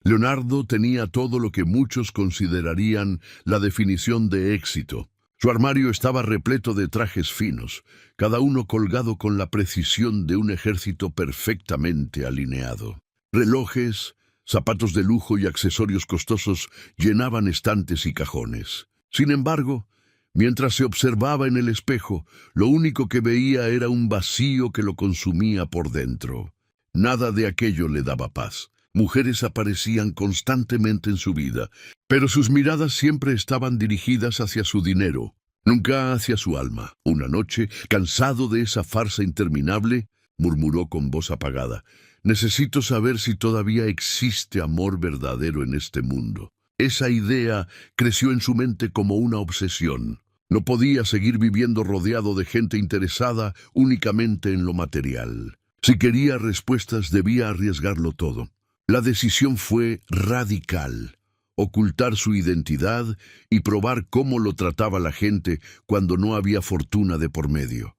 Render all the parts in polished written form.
Leonardo tenía todo lo que muchos considerarían la definición de éxito. Su armario estaba repleto de trajes finos, cada uno colgado con la precisión de un ejército perfectamente alineado. Relojes, zapatos de lujo y accesorios costosos llenaban estantes y cajones. Sin embargo, mientras se observaba en el espejo, lo único que veía era un vacío que lo consumía por dentro. Nada de aquello le daba paz. Mujeres aparecían constantemente en su vida, pero sus miradas siempre estaban dirigidas hacia su dinero, nunca hacia su alma. Una noche, cansado de esa farsa interminable, murmuró con voz apagada: «Necesito saber si todavía existe amor verdadero en este mundo». Esa idea creció en su mente como una obsesión. No podía seguir viviendo rodeado de gente interesada únicamente en lo material. Si quería respuestas, debía arriesgarlo todo. La decisión fue radical: ocultar su identidad y probar cómo lo trataba la gente cuando no había fortuna de por medio.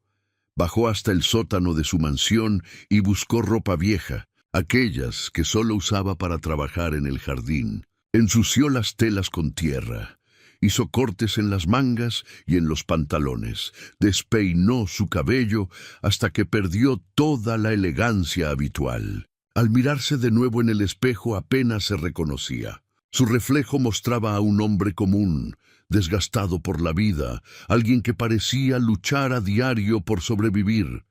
Bajó hasta el sótano de su mansión y buscó ropa vieja, aquellas que solo usaba para trabajar en el jardín. Ensució las telas con tierra, hizo cortes en las mangas y en los pantalones, despeinó su cabello hasta que perdió toda la elegancia habitual. Al mirarse de nuevo en el espejo apenas se reconocía. Su reflejo mostraba a un hombre común, desgastado por la vida, alguien que parecía luchar a diario por sobrevivir.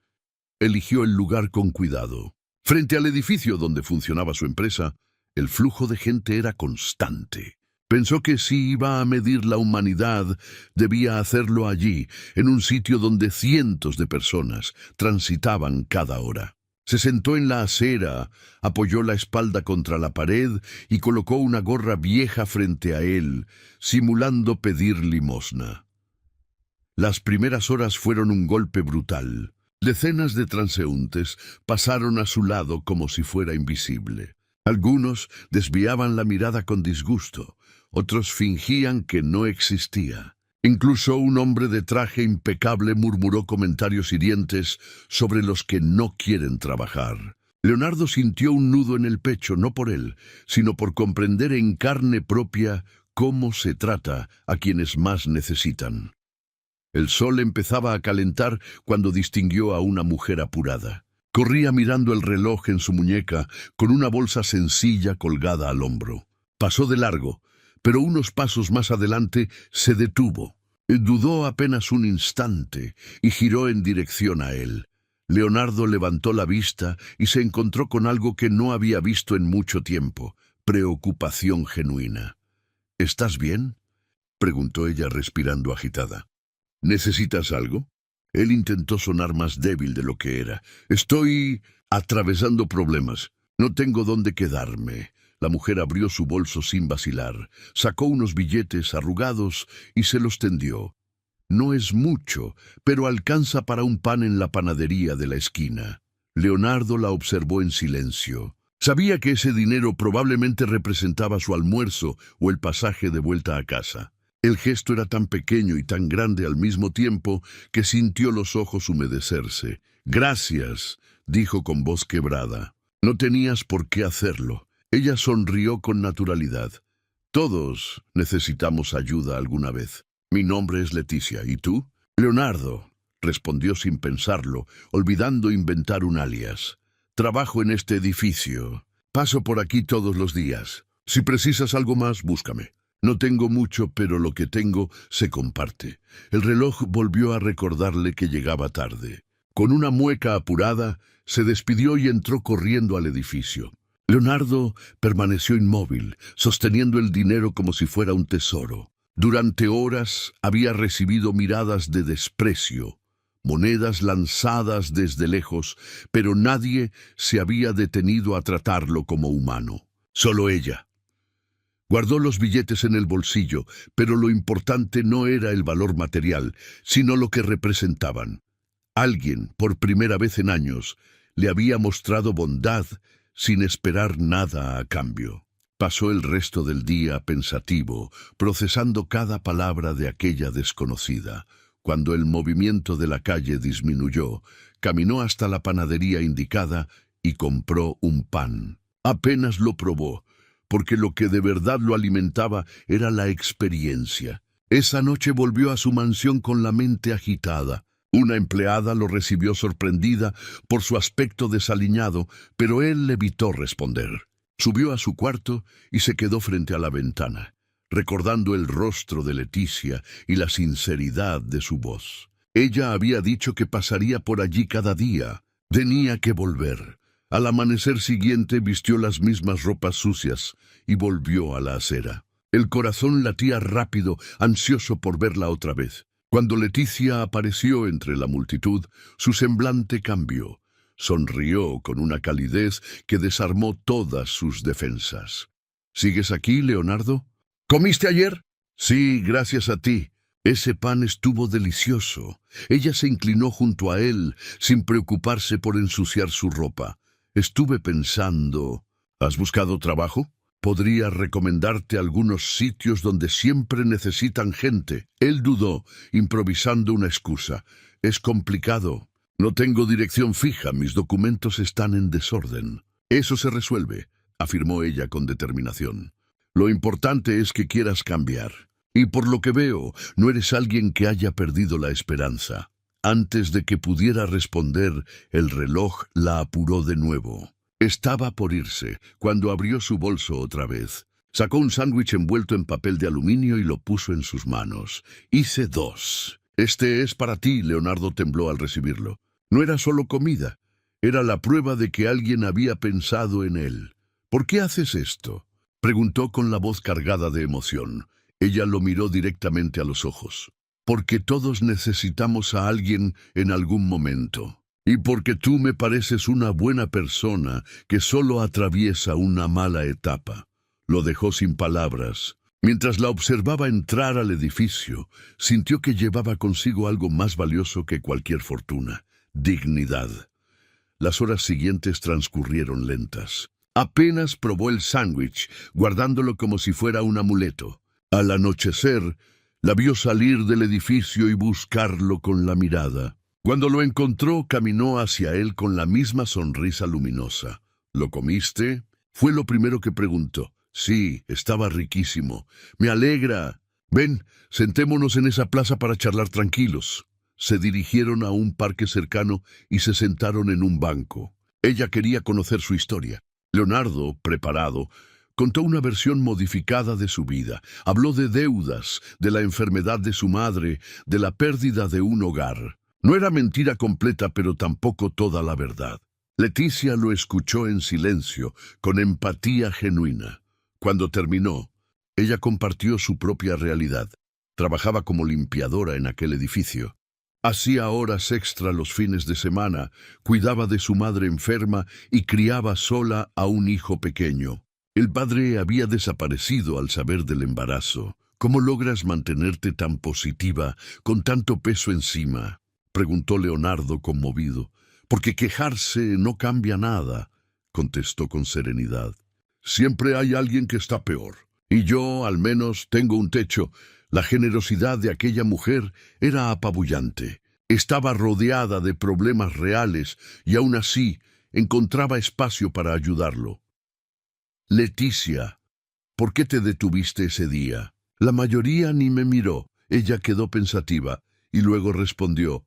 Eligió el lugar con cuidado. Frente al edificio donde funcionaba su empresa, el flujo de gente era constante. Pensó que si iba a medir la humanidad, debía hacerlo allí, en un sitio donde cientos de personas transitaban cada hora. Se sentó en la acera, apoyó la espalda contra la pared y colocó una gorra vieja frente a él, simulando pedir limosna. Las primeras horas fueron un golpe brutal. Decenas de transeúntes pasaron a su lado como si fuera invisible. Algunos desviaban la mirada con disgusto, otros fingían que no existía. Incluso un hombre de traje impecable murmuró comentarios hirientes sobre los que no quieren trabajar. Leonardo sintió un nudo en el pecho, no por él, sino por comprender en carne propia cómo se trata a quienes más necesitan. El sol empezaba a calentar cuando distinguió a una mujer apurada. Corría mirando el reloj en su muñeca, con una bolsa sencilla colgada al hombro. Pasó de largo, pero unos pasos más adelante se detuvo. Dudó apenas un instante y giró en dirección a él. Leonardo levantó la vista y se encontró con algo que no había visto en mucho tiempo: preocupación genuina. «¿Estás bien?», preguntó ella respirando agitada. «¿Necesitas algo?». Él intentó sonar más débil de lo que era. «Estoy atravesando problemas. No tengo dónde quedarme». La mujer abrió su bolso sin vacilar, sacó unos billetes arrugados y se los tendió. «No es mucho, pero alcanza para un pan en la panadería de la esquina». Leonardo la observó en silencio. Sabía que ese dinero probablemente representaba su almuerzo o el pasaje de vuelta a casa. El gesto era tan pequeño y tan grande al mismo tiempo que sintió los ojos humedecerse. «Gracias», dijo con voz quebrada. «No tenías por qué hacerlo». Ella sonrió con naturalidad. «Todos necesitamos ayuda alguna vez. Mi nombre es Leticia. ¿Y tú?». «Leonardo», respondió sin pensarlo, olvidando inventar un alias. «Trabajo en este edificio. Paso por aquí todos los días. Si precisas algo más, búscame. No tengo mucho, pero lo que tengo se comparte». El reloj volvió a recordarle que llegaba tarde. Con una mueca apurada, se despidió y entró corriendo al edificio. Leonardo permaneció inmóvil, sosteniendo el dinero como si fuera un tesoro. Durante horas había recibido miradas de desprecio, monedas lanzadas desde lejos, pero nadie se había detenido a tratarlo como humano. Solo ella. Guardó los billetes en el bolsillo, pero lo importante no era el valor material, sino lo que representaban. Alguien, por primera vez en años, le había mostrado bondad sin esperar nada a cambio. Pasó el resto del día pensativo, procesando cada palabra de aquella desconocida. Cuando el movimiento de la calle disminuyó, caminó hasta la panadería indicada y compró un pan. Apenas lo probó, porque lo que de verdad lo alimentaba era la experiencia. Esa noche volvió a su mansión con la mente agitada. Una empleada lo recibió sorprendida por su aspecto desaliñado, pero él evitó responder. Subió a su cuarto y se quedó frente a la ventana, recordando el rostro de Leticia y la sinceridad de su voz. Ella había dicho que pasaría por allí cada día. Tenía que volver. Al amanecer siguiente vistió las mismas ropas sucias y volvió a la acera. El corazón latía rápido, ansioso por verla otra vez. Cuando Leticia apareció entre la multitud, su semblante cambió. Sonrió con una calidez que desarmó todas sus defensas. ¿Sigues aquí, Leonardo? ¿Comiste ayer? Sí, gracias a ti. Ese pan estuvo delicioso. Ella se inclinó junto a él, sin preocuparse por ensuciar su ropa. Estuve pensando... ¿Has buscado trabajo? Podría recomendarte algunos sitios donde siempre necesitan gente. Él dudó, improvisando una excusa. Es complicado. No tengo dirección fija, mis documentos están en desorden. Eso se resuelve, afirmó ella con determinación. Lo importante es que quieras cambiar. Y por lo que veo, no eres alguien que haya perdido la esperanza. Antes de que pudiera responder, el reloj la apuró de nuevo. Estaba por irse, cuando abrió su bolso otra vez. Sacó un sándwich envuelto en papel de aluminio y lo puso en sus manos. Hice 2. Este es para ti, Leonardo tembló al recibirlo. No era solo comida, era la prueba de que alguien había pensado en él. ¿Por qué haces esto?, preguntó con la voz cargada de emoción. Ella lo miró directamente a los ojos. Porque todos necesitamos a alguien en algún momento. Y porque tú me pareces una buena persona que solo atraviesa una mala etapa. Lo dejó sin palabras. Mientras la observaba entrar al edificio, sintió que llevaba consigo algo más valioso que cualquier fortuna: dignidad. Las horas siguientes transcurrieron lentas. Apenas probó el sándwich, guardándolo como si fuera un amuleto. Al anochecer, la vio salir del edificio y buscarlo con la mirada. Cuando lo encontró, caminó hacia él con la misma sonrisa luminosa. ¿Lo comiste?, fue lo primero que preguntó. Sí, estaba riquísimo. Me alegra. Ven, sentémonos en esa plaza para charlar tranquilos. Se dirigieron a un parque cercano y se sentaron en un banco. Ella quería conocer su historia. Leonardo, preparado, contó una versión modificada de su vida. Habló de deudas, de la enfermedad de su madre, de la pérdida de un hogar. No era mentira completa, pero tampoco toda la verdad. Leticia lo escuchó en silencio, con empatía genuina. Cuando terminó, ella compartió su propia realidad. Trabajaba como limpiadora en aquel edificio. Hacía horas extra los fines de semana, cuidaba de su madre enferma y criaba sola a un hijo pequeño. El padre había desaparecido al saber del embarazo. ¿Cómo logras mantenerte tan positiva, con tanto peso encima?, preguntó Leonardo conmovido. Porque quejarse no cambia nada, contestó con serenidad. Siempre hay alguien que está peor. Y yo, al menos, tengo un techo. La generosidad de aquella mujer era apabullante. Estaba rodeada de problemas reales y aún así encontraba espacio para ayudarlo. Leticia, ¿por qué te detuviste ese día? La mayoría ni me miró. Ella quedó pensativa y luego respondió: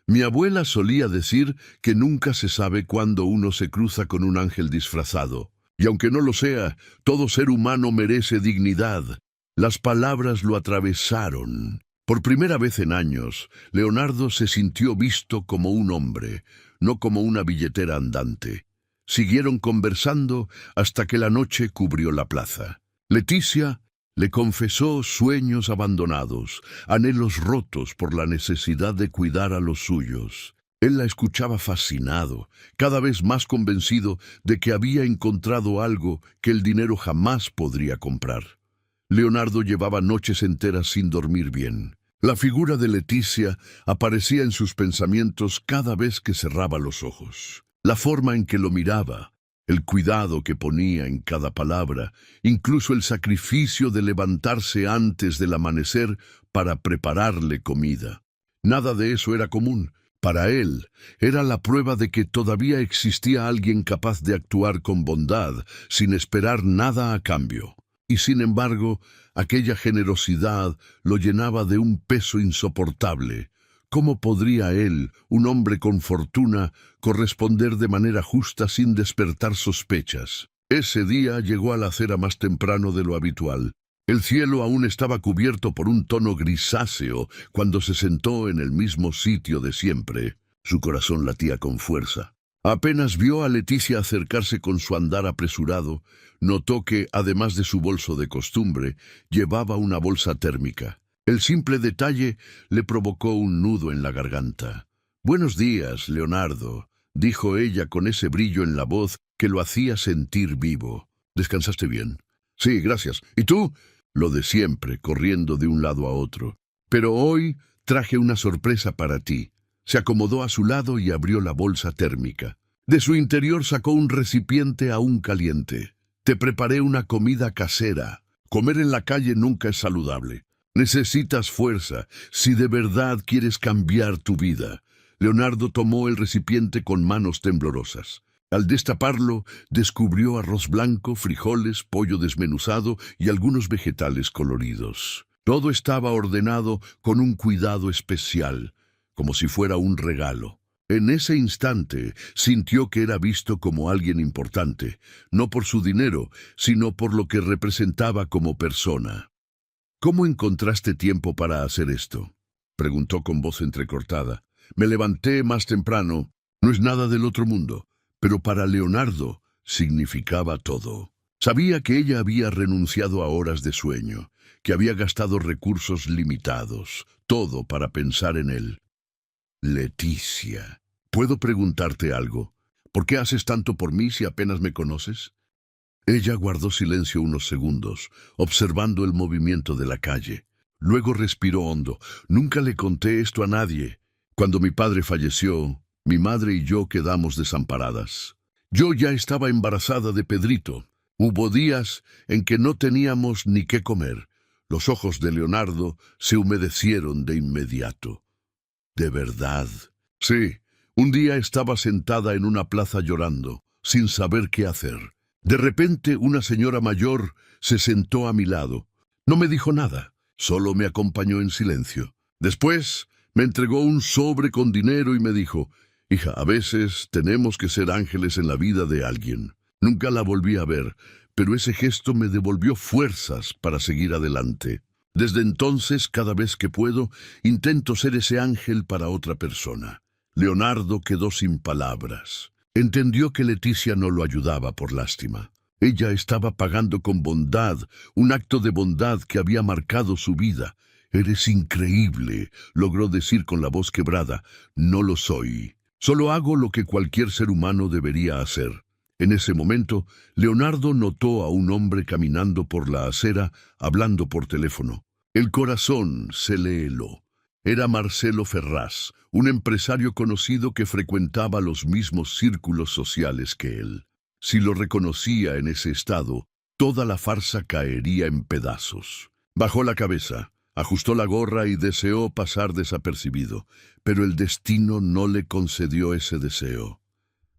mi abuela solía decir que nunca se sabe cuándo uno se cruza con un ángel disfrazado. Y aunque no lo sea, todo ser humano merece dignidad. Las palabras lo atravesaron. Por primera vez en años, Leonardo se sintió visto como un hombre, no como una billetera andante. Siguieron conversando hasta que la noche cubrió la plaza. Leticia le confesó sueños abandonados, anhelos rotos por la necesidad de cuidar a los suyos. Él la escuchaba fascinado, cada vez más convencido de que había encontrado algo que el dinero jamás podría comprar. Leonardo llevaba noches enteras sin dormir bien. La figura de Leticia aparecía en sus pensamientos cada vez que cerraba los ojos. La forma en que lo miraba, el cuidado que ponía en cada palabra, incluso el sacrificio de levantarse antes del amanecer para prepararle comida. Nada de eso era común, Para él, era la prueba de que todavía existía alguien capaz de actuar con bondad, sin esperar nada a cambio. Y sin embargo, aquella generosidad lo llenaba de un peso insoportable. ¿Cómo podría él, un hombre con fortuna, corresponder de manera justa sin despertar sospechas? Ese día llegó a la acera más temprano de lo habitual. El cielo aún estaba cubierto por un tono grisáceo cuando se sentó en el mismo sitio de siempre. Su corazón latía con fuerza. Apenas vio a Leticia acercarse con su andar apresurado, notó que, además de su bolso de costumbre, llevaba una bolsa térmica. El simple detalle le provocó un nudo en la garganta. «Buenos días, Leonardo», dijo ella con ese brillo en la voz que lo hacía sentir vivo. «¿Descansaste bien?» «Sí, gracias. ¿Y tú?» Lo de siempre, corriendo de un lado a otro. «Pero hoy traje una sorpresa para ti». Se acomodó a su lado y abrió la bolsa térmica. De su interior sacó un recipiente aún caliente. «Te preparé una comida casera. Comer en la calle nunca es saludable. Necesitas fuerza si de verdad quieres cambiar tu vida». Leonardo tomó el recipiente con manos temblorosas. Al destaparlo, descubrió arroz blanco, frijoles, pollo desmenuzado y algunos vegetales coloridos. Todo estaba ordenado con un cuidado especial, como si fuera un regalo. En ese instante sintió que era visto como alguien importante, no por su dinero, sino por lo que representaba como persona. «¿Cómo encontraste tiempo para hacer esto?», preguntó con voz entrecortada. «Me levanté más temprano. No es nada del otro mundo». Pero para Leonardo significaba todo. Sabía que ella había renunciado a horas de sueño, que había gastado recursos limitados, todo para pensar en él. «Leticia, ¿puedo preguntarte algo? ¿Por qué haces tanto por mí si apenas me conoces?» Ella guardó silencio unos segundos, observando el movimiento de la calle. Luego respiró hondo. «Nunca le conté esto a nadie. Cuando mi padre falleció, mi madre y yo quedamos desamparadas. Yo ya estaba embarazada de Pedrito. Hubo días en que no teníamos ni qué comer». Los ojos de Leonardo se humedecieron de inmediato. «¿De verdad?» «Sí. Un día estaba sentada en una plaza llorando, sin saber qué hacer. De repente una señora mayor se sentó a mi lado. No me dijo nada, solo me acompañó en silencio. Después me entregó un sobre con dinero y me dijo: «Hija, a veces tenemos que ser ángeles en la vida de alguien». Nunca la volví a ver, pero ese gesto me devolvió fuerzas para seguir adelante. Desde entonces, cada vez que puedo, intento ser ese ángel para otra persona. Leonardo quedó sin palabras. Entendió que Leticia no lo ayudaba por lástima. Ella estaba pagando con bondad, un acto de bondad que había marcado su vida. «Eres increíble», logró decir con la voz quebrada. «No lo soy. Solo hago lo que cualquier ser humano debería hacer». En ese momento, Leonardo notó a un hombre caminando por la acera, hablando por teléfono. El corazón se le heló. Era Marcelo Ferraz, un empresario conocido que frecuentaba los mismos círculos sociales que él. Si lo reconocía en ese estado, toda la farsa caería en pedazos. Bajó la cabeza, ajustó la gorra y deseó pasar desapercibido, pero el destino no le concedió ese deseo.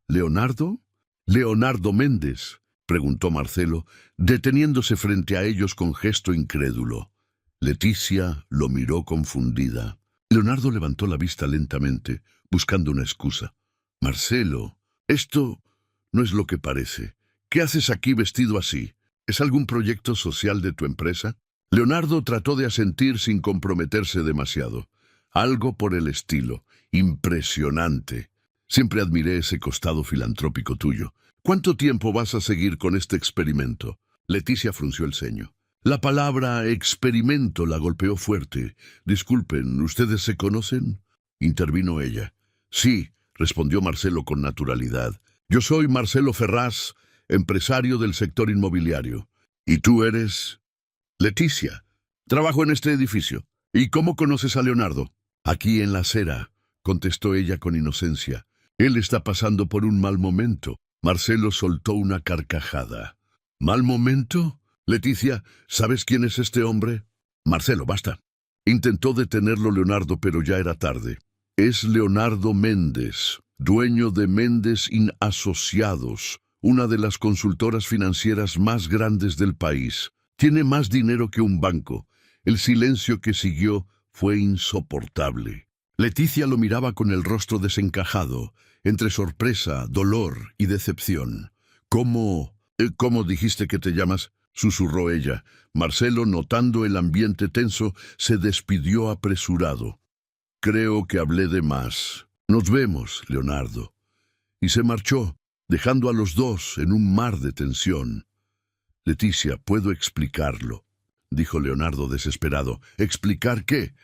«¿Leonardo?» «¿Leonardo Méndez?», preguntó Marcelo, deteniéndose frente a ellos con gesto incrédulo. Leticia lo miró confundida. Leonardo levantó la vista lentamente, buscando una excusa. «Marcelo, esto no es lo que parece. ¿Qué haces aquí vestido así? ¿Es algún proyecto social de tu empresa?» Leonardo trató de asentir sin comprometerse demasiado. «Algo por el estilo. Impresionante. Siempre admiré ese costado filantrópico tuyo. ¿Cuánto tiempo vas a seguir con este experimento?» Leticia frunció el ceño. La palabra experimento la golpeó fuerte. «Disculpen, ¿ustedes se conocen?», intervino ella. «Sí», respondió Marcelo con naturalidad. «Yo soy Marcelo Ferraz, empresario del sector inmobiliario. ¿Y tú eres?» «Leticia. Trabajo en este edificio». «¿Y cómo conoces a Leonardo?» «Aquí en la acera», contestó ella con inocencia. «Él está pasando por un mal momento». Marcelo soltó una carcajada. «¿Mal momento? Leticia, ¿sabes quién es este hombre?» «Marcelo, basta». Intentó detenerlo Leonardo, pero ya era tarde. Es Leonardo Méndez, dueño de Méndez Asociados, una de las consultoras financieras más grandes del país. Tiene más dinero que un banco. El silencio que siguió fue insoportable. Leticia lo miraba con el rostro desencajado, entre sorpresa, dolor y decepción. ¿Cómo dijiste que te llamas?, susurró ella. Marcelo, notando el ambiente tenso, se despidió apresurado. Creo que hablé de más. Nos vemos, Leonardo. Y se marchó, dejando a los dos en un mar de tensión. Leticia, puedo explicarlo, dijo Leonardo desesperado. ¿Explicar qué?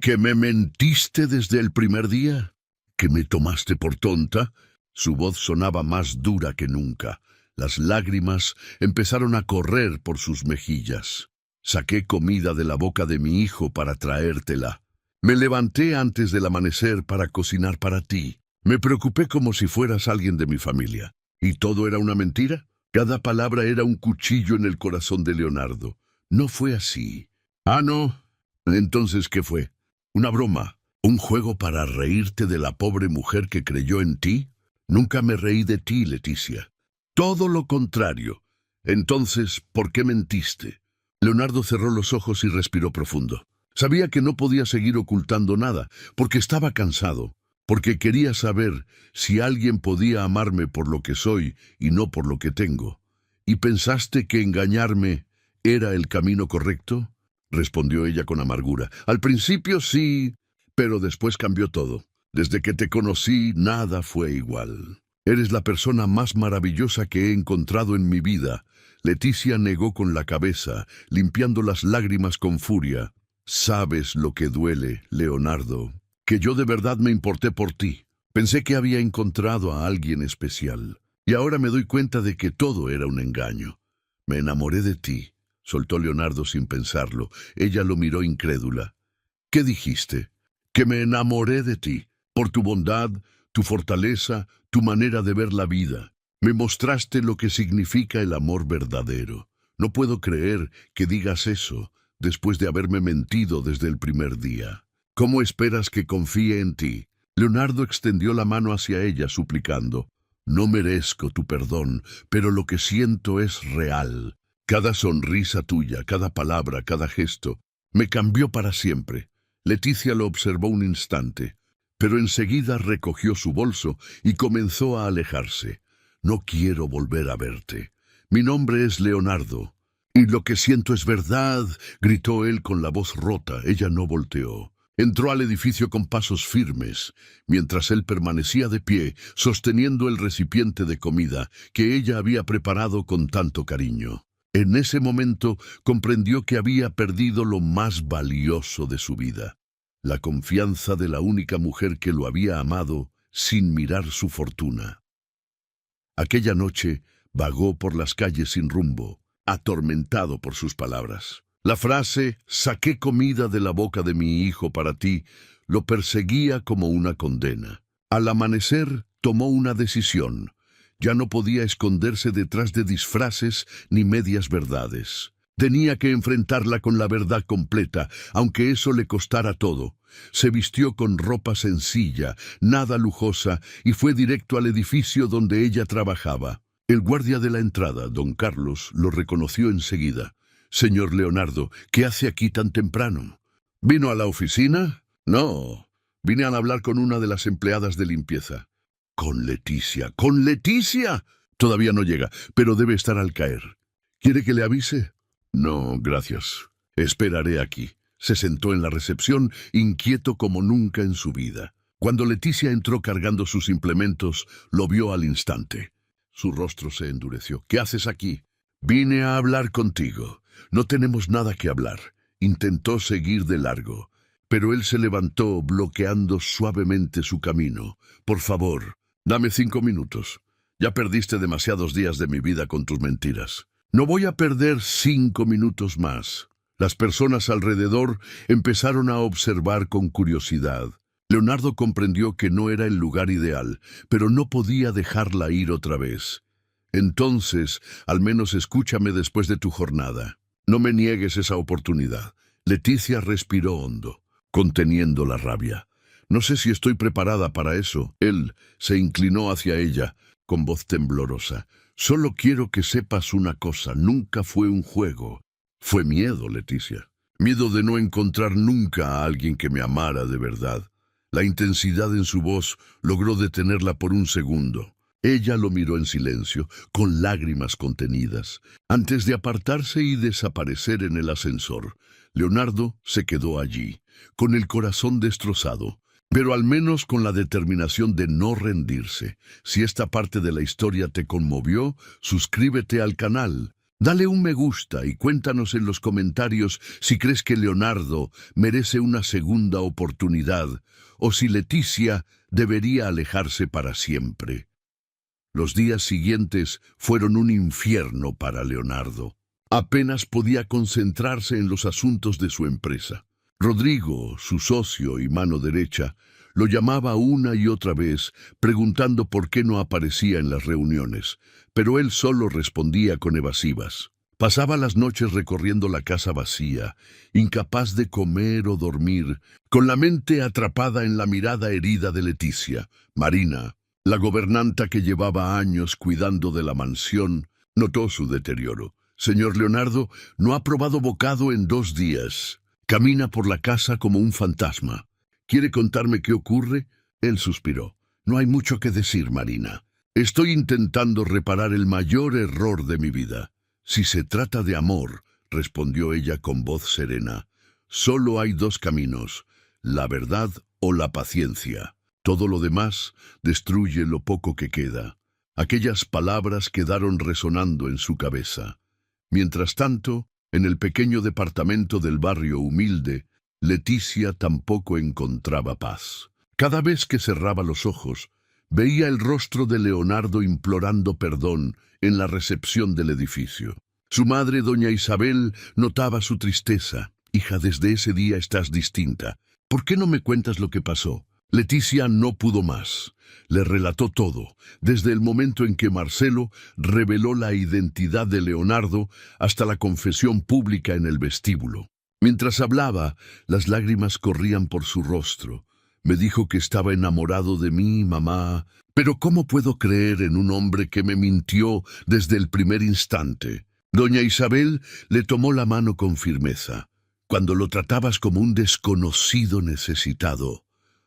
¿Que me mentiste desde el primer día? ¿Que me tomaste por tonta? Su voz sonaba más dura que nunca. Las lágrimas empezaron a correr por sus mejillas. Saqué comida de la boca de mi hijo para traértela. Me levanté antes del amanecer para cocinar para ti. Me preocupé como si fueras alguien de mi familia. ¿Y todo era una mentira? Cada palabra era un cuchillo en el corazón de Leonardo. No fue así. Ah, ¿no? Entonces, ¿qué fue? ¿Una broma? ¿Un juego para reírte de la pobre mujer que creyó en ti? Nunca me reí de ti, Leticia. Todo lo contrario. Entonces, ¿por qué mentiste? Leonardo cerró los ojos y respiró profundo. Sabía que no podía seguir ocultando nada, porque estaba cansado, porque quería saber si alguien podía amarme por lo que soy y no por lo que tengo. ¿Y pensaste que engañarme era el camino correcto?, respondió ella con amargura. Al principio sí, pero después cambió todo. Desde que te conocí, nada fue igual. Eres la persona más maravillosa que he encontrado en mi vida. Leticia negó con la cabeza, limpiando las lágrimas con furia. Sabes lo que duele, Leonardo, que yo de verdad me importé por ti. Pensé que había encontrado a alguien especial, y ahora me doy cuenta de que todo era un engaño. Me enamoré de ti, soltó Leonardo sin pensarlo. Ella lo miró incrédula. ¿Qué dijiste? Que me enamoré de ti, por tu bondad, tu fortaleza, tu manera de ver la vida. Me mostraste lo que significa el amor verdadero. No puedo creer que digas eso después de haberme mentido desde el primer día. ¿Cómo esperas que confíe en ti? Leonardo extendió la mano hacia ella, suplicando. No merezco tu perdón, pero lo que siento es real. Cada sonrisa tuya, cada palabra, cada gesto, me cambió para siempre. Leticia lo observó un instante, pero enseguida recogió su bolso y comenzó a alejarse. No quiero volver a verte. Mi nombre es Leonardo. Y lo que siento es verdad, gritó él con la voz rota. Ella no volteó. Entró al edificio con pasos firmes, mientras él permanecía de pie, sosteniendo el recipiente de comida que ella había preparado con tanto cariño. En ese momento comprendió que había perdido lo más valioso de su vida, la confianza de la única mujer que lo había amado sin mirar su fortuna. Aquella noche vagó por las calles sin rumbo, atormentado por sus palabras. La frase, saqué comida de la boca de mi hijo para ti, lo perseguía como una condena. Al amanecer, tomó una decisión. Ya no podía esconderse detrás de disfraces ni medias verdades. Tenía que enfrentarla con la verdad completa, aunque eso le costara todo. Se vistió con ropa sencilla, nada lujosa, y fue directo al edificio donde ella trabajaba. El guardia de la entrada, don Carlos, lo reconoció enseguida. Señor Leonardo, ¿qué hace aquí tan temprano? ¿Vino a la oficina? No, vine a hablar con una de las empleadas de limpieza. ¿Con Leticia? ¿Con Leticia? Todavía no llega, pero debe estar al caer. ¿Quiere que le avise? No, gracias. Esperaré aquí. Se sentó en la recepción, inquieto como nunca en su vida. Cuando Leticia entró cargando sus implementos, lo vio al instante. Su rostro se endureció. ¿Qué haces aquí? Vine a hablar contigo. No tenemos nada que hablar. Intentó seguir de largo, pero él se levantó, bloqueando suavemente su camino. Por favor, dame 5 minutos. Ya perdiste demasiados días de mi vida con tus mentiras. No voy a perder 5 minutos más. Las personas alrededor empezaron a observar con curiosidad. Leonardo comprendió que no era el lugar ideal, pero no podía dejarla ir otra vez. Entonces, al menos escúchame después de tu jornada. No me niegues esa oportunidad. Leticia respiró hondo, conteniendo la rabia. No sé si estoy preparada para eso. Él se inclinó hacia ella, con voz temblorosa. Solo quiero que sepas una cosa, nunca fue un juego. Fue miedo, Leticia. Miedo de no encontrar nunca a alguien que me amara de verdad. La intensidad en su voz logró detenerla por un segundo. Ella lo miró en silencio, con lágrimas contenidas. Antes de apartarse y desaparecer en el ascensor, Leonardo se quedó allí, con el corazón destrozado, pero al menos con la determinación de no rendirse. Si esta parte de la historia te conmovió, suscríbete al canal. Dale un me gusta y cuéntanos en los comentarios si crees que Leonardo merece una segunda oportunidad o si Leticia debería alejarse para siempre. Los días siguientes fueron un infierno para Leonardo. Apenas podía concentrarse en los asuntos de su empresa. Rodrigo, su socio y mano derecha, lo llamaba una y otra vez, preguntando por qué no aparecía en las reuniones, pero él solo respondía con evasivas. Pasaba las noches recorriendo la casa vacía, incapaz de comer o dormir, con la mente atrapada en la mirada herida de Leticia. Marina, la gobernanta que llevaba años cuidando de la mansión, notó su deterioro. Señor Leonardo no ha probado bocado en 2 días. Camina por la casa como un fantasma. ¿Quiere contarme qué ocurre? Él suspiró. No hay mucho que decir, Marina. Estoy intentando reparar el mayor error de mi vida. Si se trata de amor, respondió ella con voz serena, solo hay 2 caminos, la verdad o la paciencia. Todo lo demás destruye lo poco que queda. Aquellas palabras quedaron resonando en su cabeza. Mientras tanto, en el pequeño departamento del barrio humilde, Leticia tampoco encontraba paz. Cada vez que cerraba los ojos, veía el rostro de Leonardo implorando perdón en la recepción del edificio. Su madre, doña Isabel, notaba su tristeza. Hija, desde ese día estás distinta. ¿Por qué no me cuentas lo que pasó? Leticia no pudo más. Le relató todo, desde el momento en que Marcelo reveló la identidad de Leonardo hasta la confesión pública en el vestíbulo. Mientras hablaba, las lágrimas corrían por su rostro. Me dijo que estaba enamorado de mí, mamá. Pero ¿cómo puedo creer en un hombre que me mintió desde el primer instante? Doña Isabel le tomó la mano con firmeza. Cuando lo tratabas como un desconocido necesitado,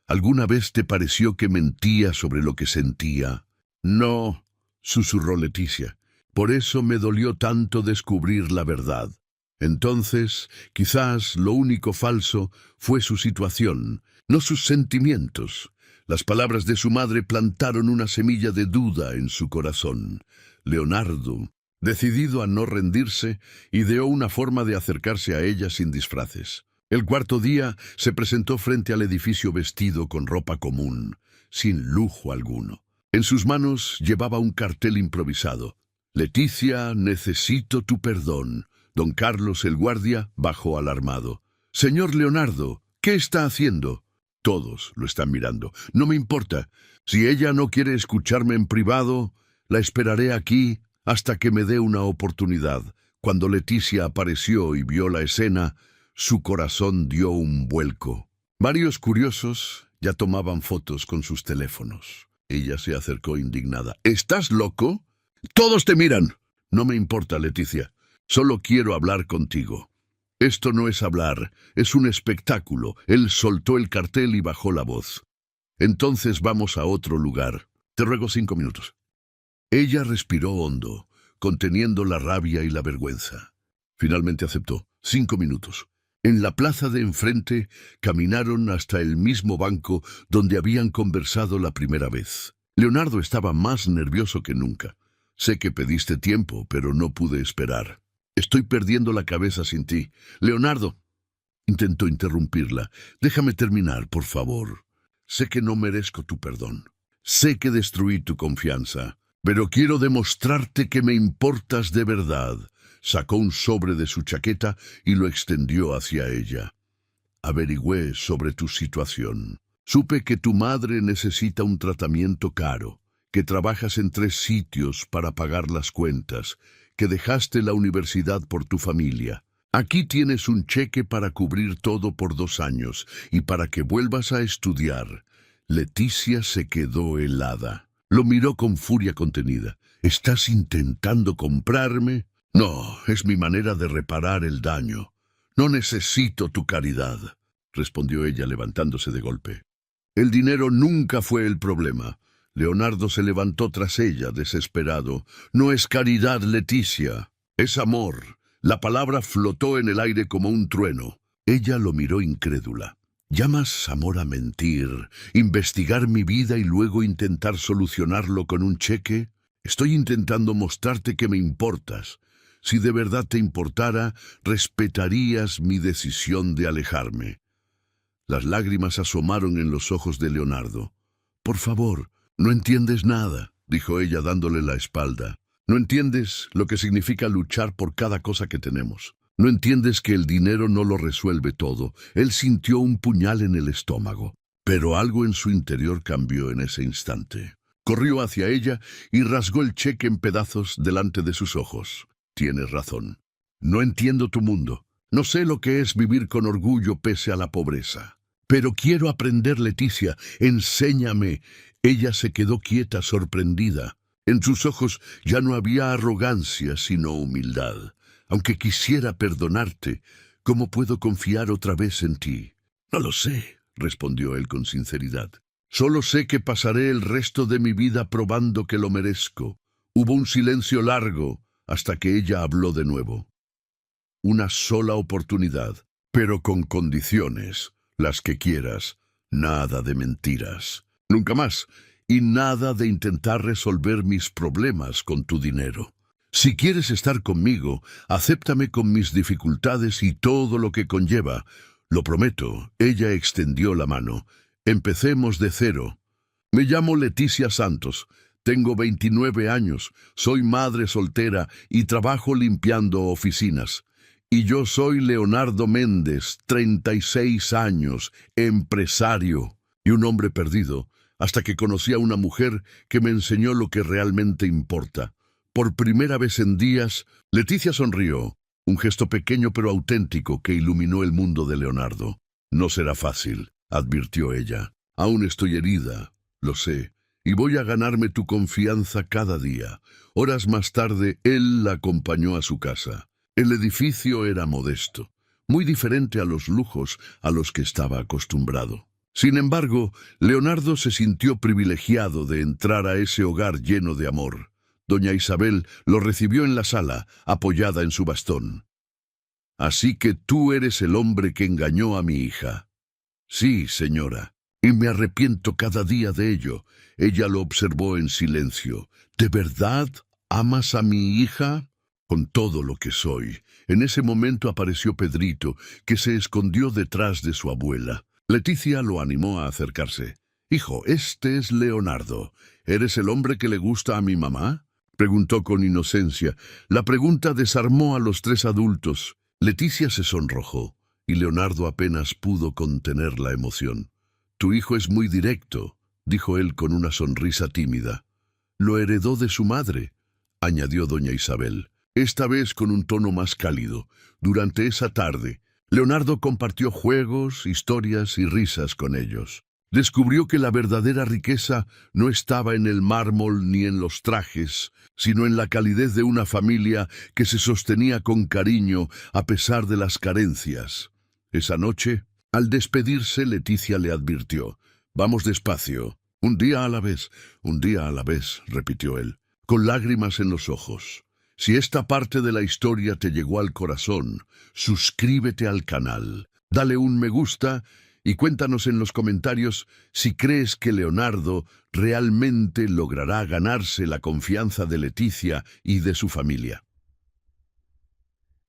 ¿alguna vez te pareció que mentía sobre lo que sentía? No, susurró Leticia. Por eso me dolió tanto descubrir la verdad. Entonces, quizás lo único falso fue su situación, no sus sentimientos. Las palabras de su madre plantaron una semilla de duda en su corazón. Leonardo, decidido a no rendirse, ideó una forma de acercarse a ella sin disfraces. El 4.º día se presentó frente al edificio vestido con ropa común, sin lujo alguno. En sus manos llevaba un cartel improvisado. Leticia, necesito tu perdón. Don Carlos, el guardia, bajó alarmado. Señor Leonardo, ¿qué está haciendo? Todos lo están mirando. No me importa. Si ella no quiere escucharme en privado, la esperaré aquí hasta que me dé una oportunidad. Cuando Leticia apareció y vio la escena, su corazón dio un vuelco. Varios curiosos ya tomaban fotos con sus teléfonos. Ella se acercó indignada. ¿Estás loco? ¡Todos te miran! No me importa, Leticia. Solo quiero hablar contigo. Esto no es hablar, es un espectáculo. Él soltó el cartel y bajó la voz. Entonces vamos a otro lugar. Te ruego 5 minutos. Ella respiró hondo, conteniendo la rabia y la vergüenza. Finalmente aceptó. 5 minutos. En la plaza de enfrente caminaron hasta el mismo banco donde habían conversado la primera vez. Leonardo estaba más nervioso que nunca. Sé que pediste tiempo, pero no pude esperar. Estoy perdiendo la cabeza sin ti. Leonardo, intentó interrumpirla. Déjame terminar, por favor. Sé que no merezco tu perdón. Sé que destruí tu confianza, pero quiero demostrarte que me importas de verdad. Sacó un sobre de su chaqueta y lo extendió hacia ella. Averigüé sobre tu situación. Supe que tu madre necesita un tratamiento caro, que trabajas en 3 sitios para pagar las cuentas, que dejaste la universidad por tu familia. Aquí tienes un cheque para cubrir todo por 2 años y para que vuelvas a estudiar. Leticia se quedó helada. Lo miró con furia contenida. ¿Estás intentando comprarme? No, es mi manera de reparar el daño. No necesito tu caridad, respondió ella levantándose de golpe. El dinero nunca fue el problema. Leonardo se levantó tras ella, desesperado. No es caridad, Leticia, es amor. La palabra flotó en el aire como un trueno. Ella lo miró incrédula. ¿Llamas amor a mentir, investigar mi vida y luego intentar solucionarlo con un cheque? Estoy intentando mostrarte que me importas. Si de verdad te importara, respetarías mi decisión de alejarme. Las lágrimas asomaron en los ojos de Leonardo. Por favor, no entiendes nada, dijo ella dándole la espalda. No entiendes lo que significa luchar por cada cosa que tenemos. No entiendes que el dinero no lo resuelve todo. Él sintió un puñal en el estómago, pero algo en su interior cambió en ese instante. Corrió hacia ella y rasgó el cheque en pedazos delante de sus ojos. Tienes razón. No entiendo tu mundo. No sé lo que es vivir con orgullo pese a la pobreza. Pero quiero aprender, Leticia. Enséñame. Ella se quedó quieta, sorprendida. En sus ojos ya no había arrogancia, sino humildad. Aunque quisiera perdonarte, ¿cómo puedo confiar otra vez en ti? No lo sé, respondió él con sinceridad. Solo sé que pasaré el resto de mi vida probando que lo merezco. Hubo un silencio largo hasta que ella habló de nuevo. Una sola oportunidad, pero con condiciones, las que quieras. Nada de mentiras. Nunca más. Y nada de intentar resolver mis problemas con tu dinero. Si quieres estar conmigo, acéptame con mis dificultades y todo lo que conlleva. Lo prometo. Ella extendió la mano. Empecemos de cero. Me llamo Leticia Santos. Tengo 29 años. Soy madre soltera y trabajo limpiando oficinas. Y yo soy Leonardo Méndez, 36 años, empresario y un hombre perdido, hasta que conocí a una mujer que me enseñó lo que realmente importa. Por primera vez en días, Leticia sonrió, un gesto pequeño pero auténtico que iluminó el mundo de Leonardo. No será fácil, advirtió ella. Aún estoy herida, lo sé, y voy a ganarme tu confianza cada día. Horas más tarde, él la acompañó a su casa. El edificio era modesto, muy diferente a los lujos a los que estaba acostumbrado. Sin embargo, Leonardo se sintió privilegiado de entrar a ese hogar lleno de amor. Doña Isabel lo recibió en la sala, apoyada en su bastón. «Así que tú eres el hombre que engañó a mi hija». «Sí, señora, y me arrepiento cada día de ello». Ella lo observó en silencio. «¿De verdad amas a mi hija?» «Con todo lo que soy». En ese momento apareció Pedrito, que se escondió detrás de su abuela. Leticia lo animó a acercarse. «Hijo, este es Leonardo. ¿Eres el hombre que le gusta a mi mamá?», preguntó con inocencia. La pregunta desarmó a los 3 adultos. Leticia se sonrojó, y Leonardo apenas pudo contener la emoción. «Tu hijo es muy directo», dijo él con una sonrisa tímida. «Lo heredó de su madre», añadió doña Isabel, esta vez con un tono más cálido. Durante esa tarde, Leonardo compartió juegos, historias y risas con ellos. Descubrió que la verdadera riqueza no estaba en el mármol ni en los trajes, sino en la calidez de una familia que se sostenía con cariño a pesar de las carencias. Esa noche, al despedirse, Leticia le advirtió: «Vamos despacio, un día a la vez, un día a la vez», repitió él, con lágrimas en los ojos. Si esta parte de la historia te llegó al corazón, suscríbete al canal, dale un me gusta y cuéntanos en los comentarios si crees que Leonardo realmente logrará ganarse la confianza de Leticia y de su familia.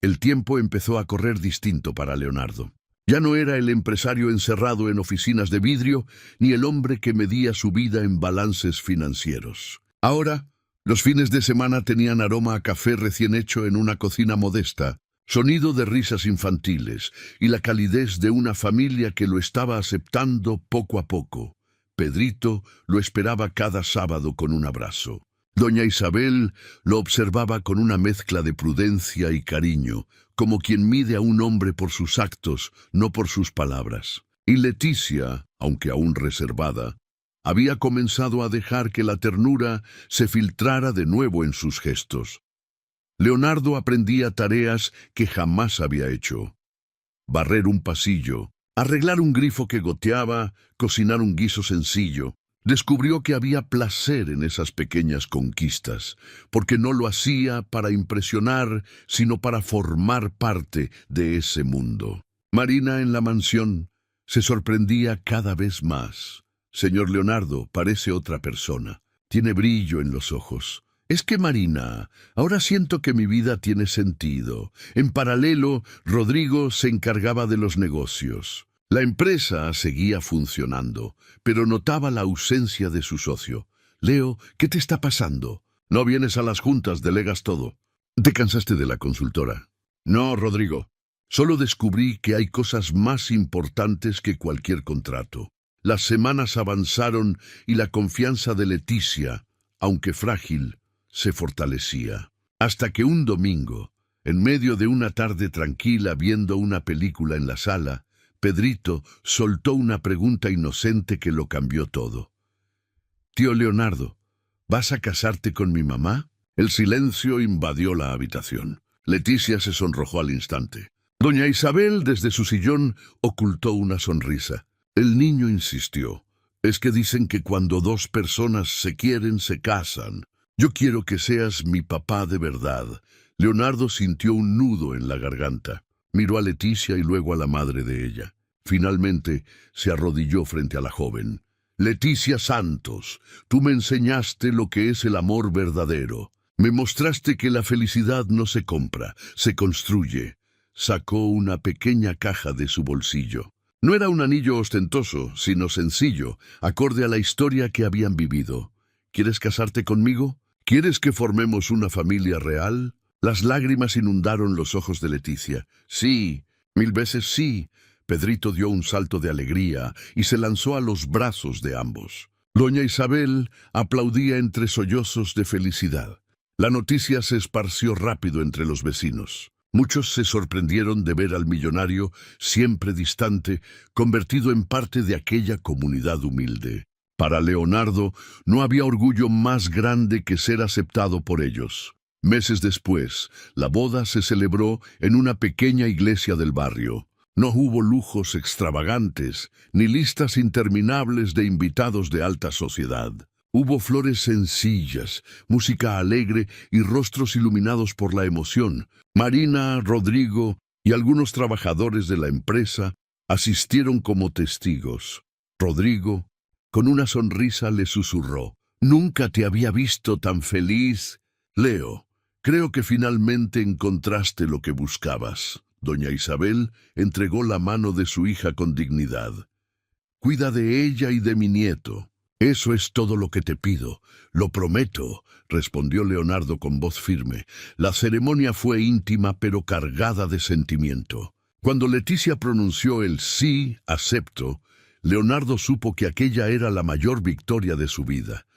El tiempo empezó a correr distinto para Leonardo. Ya no era el empresario encerrado en oficinas de vidrio, ni el hombre que medía su vida en balances financieros. Ahora, los fines de semana tenían aroma a café recién hecho en una cocina modesta, sonido de risas infantiles y la calidez de una familia que lo estaba aceptando poco a poco. Pedrito lo esperaba cada sábado con un abrazo. Doña Isabel lo observaba con una mezcla de prudencia y cariño, como quien mide a un hombre por sus actos, no por sus palabras. Y Leticia, aunque aún reservada, había comenzado a dejar que la ternura se filtrara de nuevo en sus gestos. Leonardo aprendía tareas que jamás había hecho: barrer un pasillo, arreglar un grifo que goteaba, cocinar un guiso sencillo. Descubrió que había placer en esas pequeñas conquistas, porque no lo hacía para impresionar, sino para formar parte de ese mundo. Marina, en la mansión, se sorprendía cada vez más. Señor Leonardo, parece otra persona. Tiene brillo en los ojos. Es que, Marina, ahora siento que mi vida tiene sentido. En paralelo, Rodrigo se encargaba de los negocios. La empresa seguía funcionando, pero notaba la ausencia de su socio. Leo, ¿qué te está pasando? No vienes a las juntas, delegas todo. ¿Te cansaste de la consultora? No, Rodrigo. Solo descubrí que hay cosas más importantes que cualquier contrato. Las semanas avanzaron y la confianza de Leticia, aunque frágil, se fortalecía. Hasta que un domingo, en medio de una tarde tranquila viendo una película en la sala, Pedrito soltó una pregunta inocente que lo cambió todo. «Tío Leonardo, ¿vas a casarte con mi mamá?» El silencio invadió la habitación. Leticia se sonrojó al instante. Doña Isabel, desde su sillón, ocultó una sonrisa. El niño insistió. «Es que dicen que cuando dos personas se quieren, se casan. Yo quiero que seas mi papá de verdad». Leonardo sintió un nudo en la garganta. Miró a Leticia y luego a la madre de ella. Finalmente se arrodilló frente a la joven. «Leticia Santos, tú me enseñaste lo que es el amor verdadero. Me mostraste que la felicidad no se compra, se construye». Sacó una pequeña caja de su bolsillo. No era un anillo ostentoso, sino sencillo, acorde a la historia que habían vivido. «¿Quieres casarte conmigo? ¿Quieres que formemos una familia real?» Las lágrimas inundaron los ojos de Leticia. «Sí, 1000 veces sí». Pedrito dio un salto de alegría y se lanzó a los brazos de ambos. Doña Isabel aplaudía entre sollozos de felicidad. La noticia se esparció rápido entre los vecinos. Muchos se sorprendieron de ver al millonario, siempre distante, convertido en parte de aquella comunidad humilde. Para Leonardo no había orgullo más grande que ser aceptado por ellos. Meses después, la boda se celebró en una pequeña iglesia del barrio. No hubo lujos extravagantes, ni listas interminables de invitados de alta sociedad. Hubo flores sencillas, música alegre y rostros iluminados por la emoción. Marina, Rodrigo y algunos trabajadores de la empresa asistieron como testigos. Rodrigo, con una sonrisa, le susurró: «Nunca te había visto tan feliz. Leo, creo que finalmente encontraste lo que buscabas». Doña Isabel entregó la mano de su hija con dignidad. «Cuida de ella y de mi nieto. Eso es todo lo que te pido. Lo prometo», respondió Leonardo con voz firme. La ceremonia fue íntima pero cargada de sentimiento. Cuando Leticia pronunció el «sí, acepto», Leonardo supo que aquella era la mayor victoria de su vida.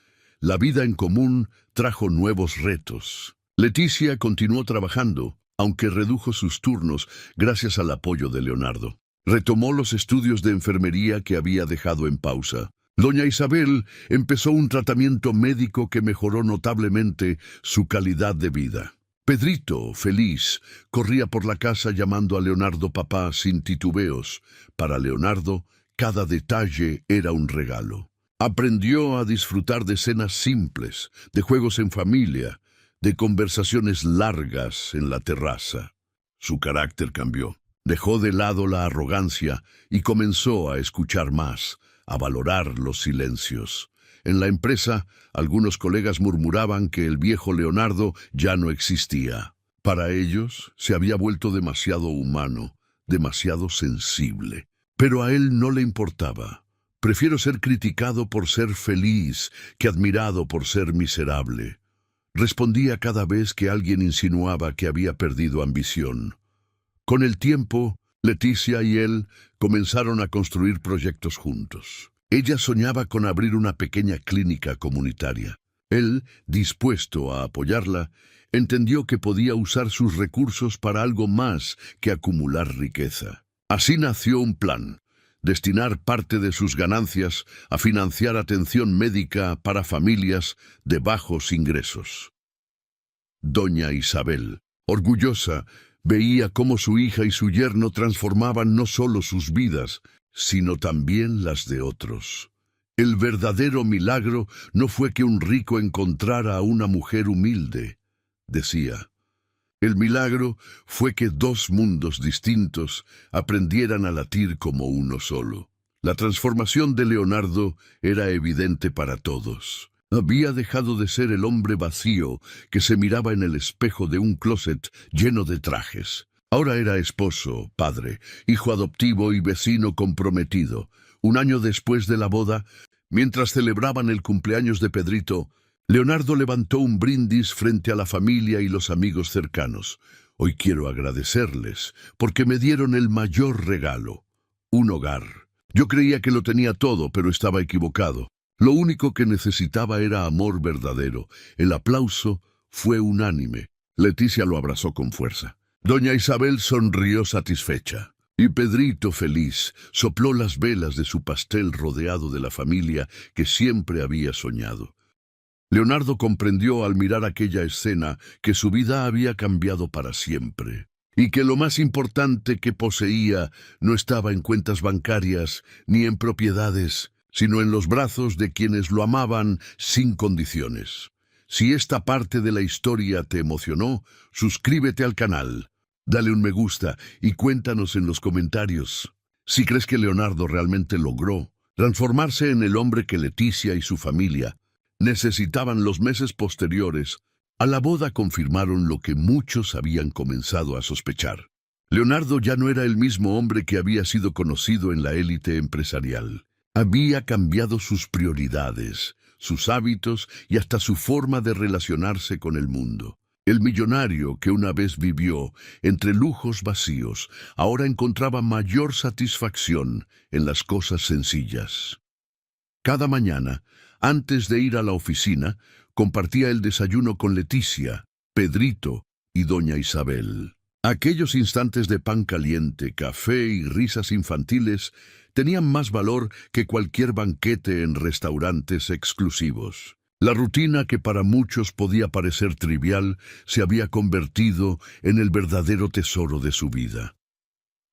La vida en común trajo nuevos retos. Leticia continuó trabajando, aunque redujo sus turnos gracias al apoyo de Leonardo. Retomó los estudios de enfermería que había dejado en pausa. Doña Isabel empezó un tratamiento médico que mejoró notablemente su calidad de vida. Pedrito, feliz, corría por la casa llamando a Leonardo papá sin titubeos. Para Leonardo, cada detalle era un regalo. Aprendió a disfrutar de cenas simples, de juegos en familia, de conversaciones largas en la terraza. Su carácter cambió. Dejó de lado la arrogancia y comenzó a escuchar más, a valorar los silencios. En la empresa, algunos colegas murmuraban que el viejo Leonardo ya no existía. Para ellos, se había vuelto demasiado humano, demasiado sensible. Pero a él no le importaba. «Prefiero ser criticado por ser feliz que admirado por ser miserable», respondía cada vez que alguien insinuaba que había perdido ambición. Con el tiempo, Leticia y él comenzaron a construir proyectos juntos. Ella soñaba con abrir una pequeña clínica comunitaria. Él, dispuesto a apoyarla, entendió que podía usar sus recursos para algo más que acumular riqueza. Así nació un plan: destinar parte de sus ganancias a financiar atención médica para familias de bajos ingresos. Doña Isabel, orgullosa, veía cómo su hija y su yerno transformaban no solo sus vidas, sino también las de otros. El verdadero milagro no fue que un rico encontrara a una mujer humilde, decía. El milagro fue que dos mundos distintos aprendieran a latir como uno solo. La transformación de Leonardo era evidente para todos. Había dejado de ser el hombre vacío que se miraba en el espejo de un closet lleno de trajes. Ahora era esposo, padre, hijo adoptivo y vecino comprometido. Un año después de la boda, mientras celebraban el cumpleaños de Pedrito, Leonardo levantó un brindis frente a la familia y los amigos cercanos. Hoy quiero agradecerles, porque me dieron el mayor regalo: un hogar. Yo creía que lo tenía todo, pero estaba equivocado. Lo único que necesitaba era amor verdadero. El aplauso fue unánime. Leticia lo abrazó con fuerza. Doña Isabel sonrió satisfecha. Y Pedrito, feliz, sopló las velas de su pastel rodeado de la familia que siempre había soñado. Leonardo comprendió al mirar aquella escena que su vida había cambiado para siempre, y que lo más importante que poseía no estaba en cuentas bancarias ni en propiedades, sino en los brazos de quienes lo amaban sin condiciones. Si esta parte de la historia te emocionó, suscríbete al canal, dale un me gusta y cuéntanos en los comentarios si crees que Leonardo realmente logró transformarse en el hombre que Leticia y su familia necesitaban. Los meses posteriores a la boda confirmaron lo que muchos habían comenzado a sospechar. Leonardo ya no era el mismo hombre que había sido conocido en la élite empresarial. Había cambiado sus prioridades, sus hábitos y hasta su forma de relacionarse con el mundo. El millonario que una vez vivió entre lujos vacíos, ahora encontraba mayor satisfacción en las cosas sencillas. Cada mañana, antes de ir a la oficina, compartía el desayuno con Leticia, Pedrito y doña Isabel. Aquellos instantes de pan caliente, café y risas infantiles tenían más valor que cualquier banquete en restaurantes exclusivos. La rutina, que para muchos podía parecer trivial, se había convertido en el verdadero tesoro de su vida.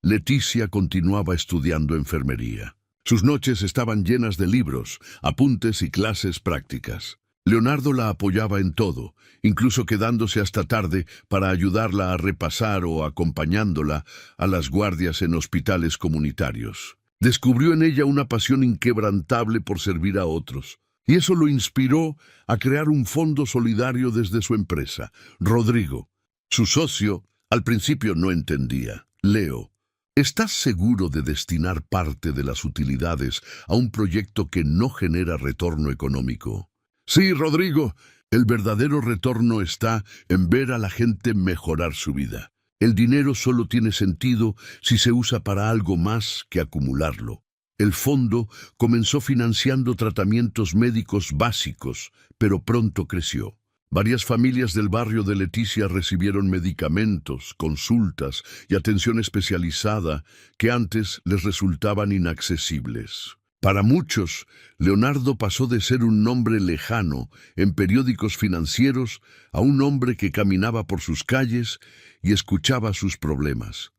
Leticia continuaba estudiando enfermería. Sus noches estaban llenas de libros, apuntes y clases prácticas. Leonardo la apoyaba en todo, incluso quedándose hasta tarde para ayudarla a repasar o acompañándola a las guardias en hospitales comunitarios. Descubrió en ella una pasión inquebrantable por servir a otros, y eso lo inspiró a crear un fondo solidario desde su empresa. Rodrigo, su socio, al principio no entendía. Leo: ¿estás seguro de destinar parte de las utilidades a un proyecto que no genera retorno económico? Sí, Rodrigo, el verdadero retorno está en ver a la gente mejorar su vida. El dinero solo tiene sentido si se usa para algo más que acumularlo. El fondo comenzó financiando tratamientos médicos básicos, pero pronto creció. Varias familias del barrio de Leticia recibieron medicamentos, consultas y atención especializada que antes les resultaban inaccesibles. Para muchos, Leonardo pasó de ser un nombre lejano en periódicos financieros a un hombre que caminaba por sus calles y escuchaba sus problemas.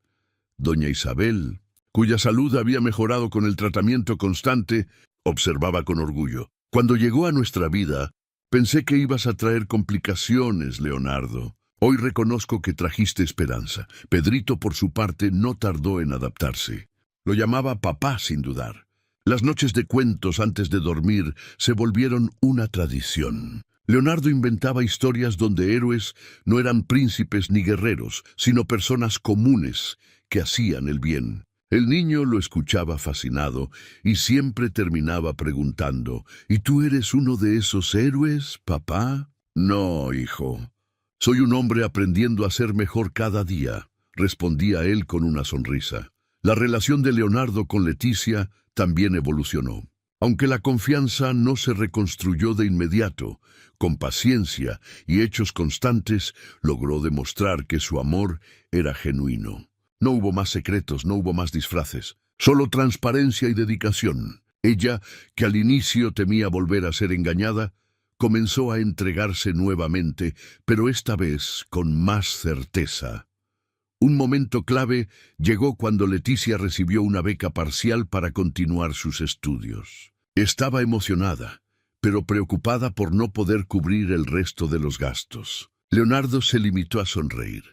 Doña Isabel, cuya salud había mejorado con el tratamiento constante, observaba con orgullo: cuando llegó a nuestra vida, pensé que ibas a traer complicaciones, Leonardo. Hoy reconozco que trajiste esperanza. Pedrito, por su parte, no tardó en adaptarse. Lo llamaba papá sin dudar. Las noches de cuentos antes de dormir se volvieron una tradición. Leonardo inventaba historias donde héroes no eran príncipes ni guerreros, sino personas comunes que hacían el bien. El niño lo escuchaba fascinado y siempre terminaba preguntando: ¿y tú eres uno de esos héroes, papá? No, hijo. Soy un hombre aprendiendo a ser mejor cada día, respondía él con una sonrisa. La relación de Leonardo con Leticia también evolucionó. Aunque la confianza no se reconstruyó de inmediato, con paciencia y hechos constantes, logró demostrar que su amor era genuino. No hubo más secretos, no hubo más disfraces, solo transparencia y dedicación. Ella, que al inicio temía volver a ser engañada, comenzó a entregarse nuevamente, pero esta vez con más certeza. Un momento clave llegó cuando Leticia recibió una beca parcial para continuar sus estudios. Estaba emocionada, pero preocupada por no poder cubrir el resto de los gastos. Leonardo se limitó a sonreír.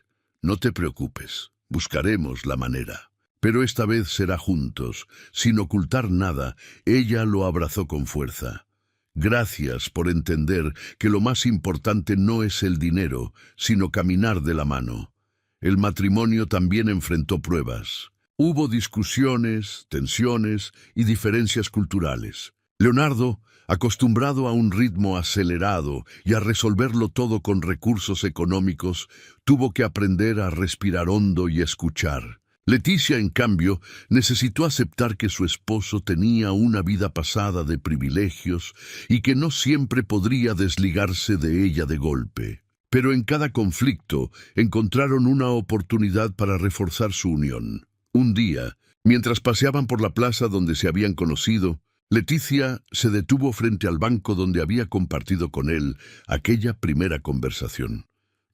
No te preocupes, buscaremos la manera. Pero esta vez será juntos, sin ocultar nada. Ella lo abrazó con fuerza. Gracias por entender que lo más importante no es el dinero, sino caminar de la mano. El matrimonio también enfrentó pruebas. Hubo discusiones, tensiones y diferencias culturales. Leonardo, acostumbrado a un ritmo acelerado y a resolverlo todo con recursos económicos, tuvo que aprender a respirar hondo y escuchar. Leticia, en cambio, necesitó aceptar que su esposo tenía una vida pasada de privilegios y que no siempre podría desligarse de ella de golpe. Pero en cada conflicto encontraron una oportunidad para reforzar su unión. Un día, mientras paseaban por la plaza donde se habían conocido, Leticia se detuvo frente al banco donde había compartido con él aquella primera conversación.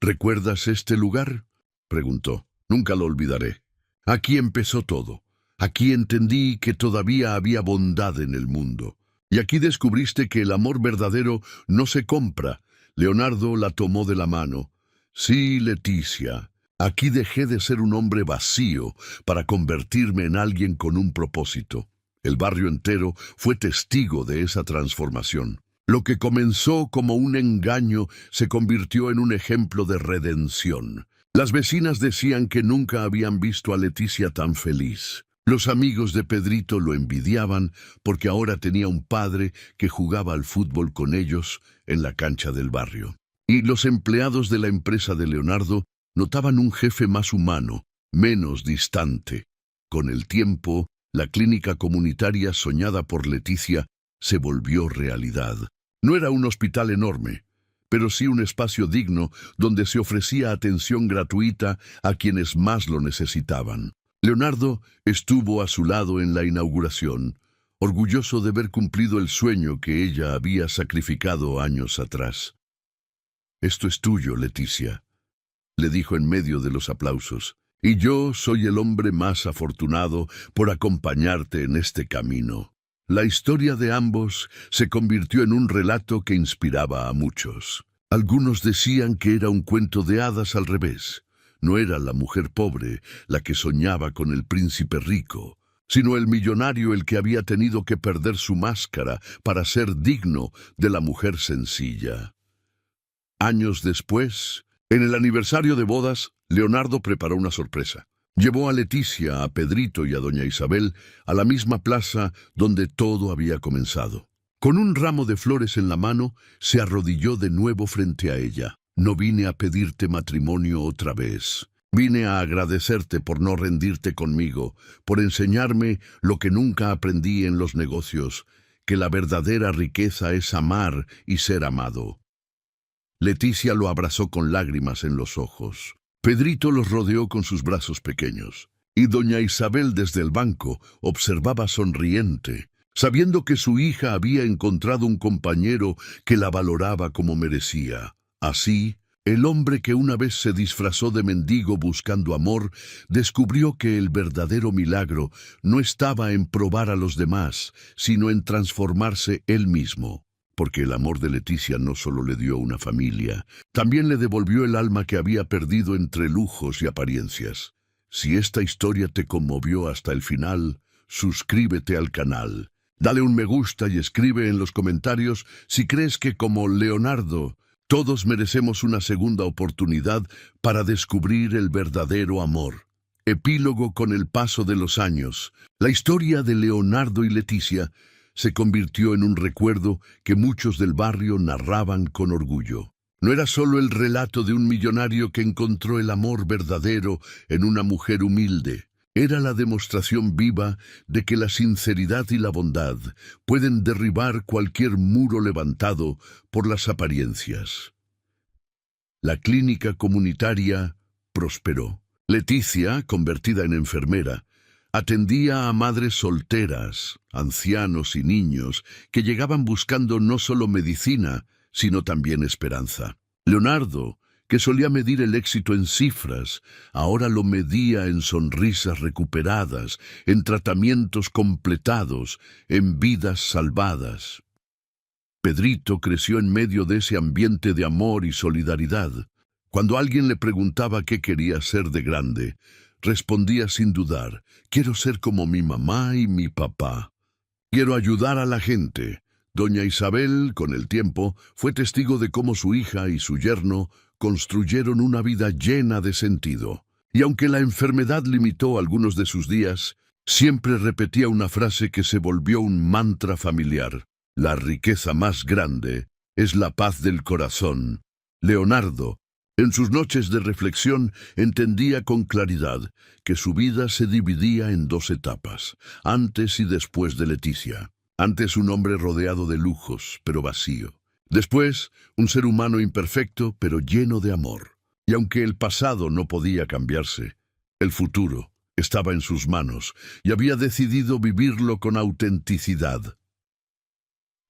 ¿Recuerdas este lugar?, preguntó. Nunca lo olvidaré. Aquí empezó todo. Aquí entendí que todavía había bondad en el mundo. Y aquí descubriste que el amor verdadero no se compra. Leonardo la tomó de la mano. Sí, Leticia, aquí dejé de ser un hombre vacío para convertirme en alguien con un propósito. El barrio entero fue testigo de esa transformación. Lo que comenzó como un engaño se convirtió en un ejemplo de redención. Las vecinas decían que nunca habían visto a Leticia tan feliz. Los amigos de Pedrito lo envidiaban porque ahora tenía un padre que jugaba al fútbol con ellos en la cancha del barrio. Y los empleados de la empresa de Leonardo notaban un jefe más humano, menos distante. Con el tiempo, la clínica comunitaria soñada por Leticia se volvió realidad. No era un hospital enorme, pero sí un espacio digno donde se ofrecía atención gratuita a quienes más lo necesitaban. Leonardo estuvo a su lado en la inauguración, orgulloso de ver cumplido el sueño que ella había sacrificado años atrás. «Esto es tuyo, Leticia», le dijo en medio de los aplausos, «y yo soy el hombre más afortunado por acompañarte en este camino». La historia de ambos se convirtió en un relato que inspiraba a muchos. Algunos decían que era un cuento de hadas al revés. No era la mujer pobre la que soñaba con el príncipe rico, sino el millonario el que había tenido que perder su máscara para ser digno de la mujer sencilla. Años después, en el aniversario de bodas, Leonardo preparó una sorpresa. Llevó a Leticia, a Pedrito y a doña Isabel a la misma plaza donde todo había comenzado. Con un ramo de flores en la mano, se arrodilló de nuevo frente a ella. «No vine a pedirte matrimonio otra vez. Vine a agradecerte por no rendirte conmigo, por enseñarme lo que nunca aprendí en los negocios, que la verdadera riqueza es amar y ser amado». Leticia lo abrazó con lágrimas en los ojos. Pedrito los rodeó con sus brazos pequeños, y doña Isabel desde el banco observaba sonriente, sabiendo que su hija había encontrado un compañero que la valoraba como merecía. Así, el hombre que una vez se disfrazó de mendigo buscando amor, descubrió que el verdadero milagro no estaba en probar a los demás, sino en transformarse él mismo. Porque el amor de Leticia no solo le dio una familia, también le devolvió el alma que había perdido entre lujos y apariencias. Si esta historia te conmovió hasta el final, suscríbete al canal. Dale un me gusta y escribe en los comentarios si crees que, como Leonardo, todos merecemos una segunda oportunidad para descubrir el verdadero amor. Epílogo. Con el paso de los años, la historia de Leonardo y Leticia se convirtió en un recuerdo que muchos del barrio narraban con orgullo. No era solo el relato de un millonario que encontró el amor verdadero en una mujer humilde. Era la demostración viva de que la sinceridad y la bondad pueden derribar cualquier muro levantado por las apariencias. La clínica comunitaria prosperó. Leticia, convertida en enfermera, atendía a madres solteras, ancianos y niños que llegaban buscando no solo medicina, sino también esperanza. Leonardo, que solía medir el éxito en cifras, ahora lo medía en sonrisas recuperadas, en tratamientos completados, en vidas salvadas. Pedrito creció en medio de ese ambiente de amor y solidaridad. Cuando alguien le preguntaba qué quería ser de grande, respondía sin dudar: quiero ser como mi mamá y mi papá. Quiero ayudar a la gente. Doña Isabel, con el tiempo, fue testigo de cómo su hija y su yerno construyeron una vida llena de sentido. Y aunque la enfermedad limitó algunos de sus días, siempre repetía una frase que se volvió un mantra familiar: la riqueza más grande es la paz del corazón. Leonardo, en sus noches de reflexión, entendía con claridad que su vida se dividía en dos etapas, antes y después de Leticia. Antes un hombre rodeado de lujos, pero vacío. Después, un ser humano imperfecto, pero lleno de amor. Y aunque el pasado no podía cambiarse, el futuro estaba en sus manos y había decidido vivirlo con autenticidad.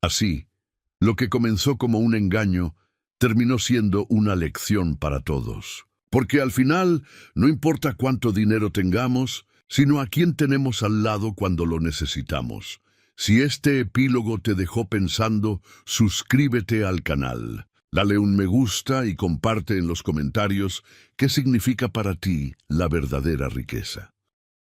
Así, lo que comenzó como un engaño terminó siendo una lección para todos. Porque al final, no importa cuánto dinero tengamos, sino a quién tenemos al lado cuando lo necesitamos. Si este epílogo te dejó pensando, suscríbete al canal. Dale un me gusta y comparte en los comentarios qué significa para ti la verdadera riqueza.